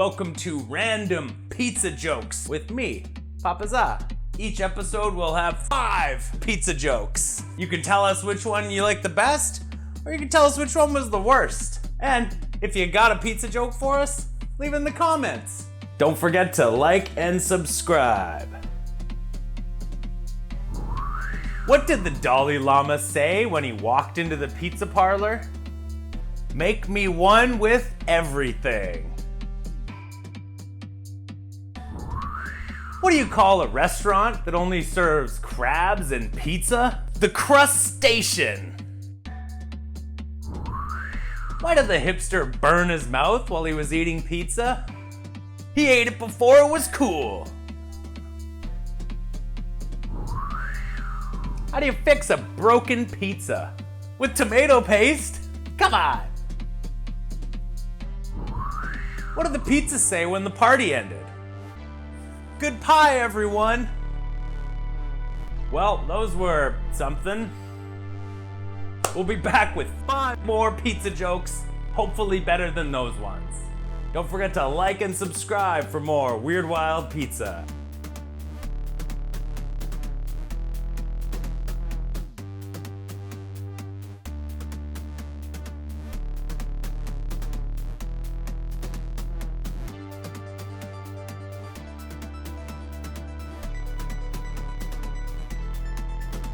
Welcome to Random Pizza Jokes with me, Papa Za. Each episode will have 5 pizza jokes. You can tell us which one you like the best, or you can tell us which one was the worst. And if you got a pizza joke for us, leave it in the comments. Don't forget to like and subscribe. What did the Dalai Lama say when he walked into the pizza parlor? Make me one with everything. What do you call a restaurant that only serves crabs and pizza? The crustacean. Why did the hipster burn his mouth while he was eating pizza? He ate it before it was cool. How do you fix a broken pizza? With tomato paste? Come on! What did the pizza say when the party ended? Good pie, everyone! Well, those were something. We'll be back with 5 more pizza jokes, hopefully better than those ones. Don't forget to like and subscribe for more Weird Wild Pizza.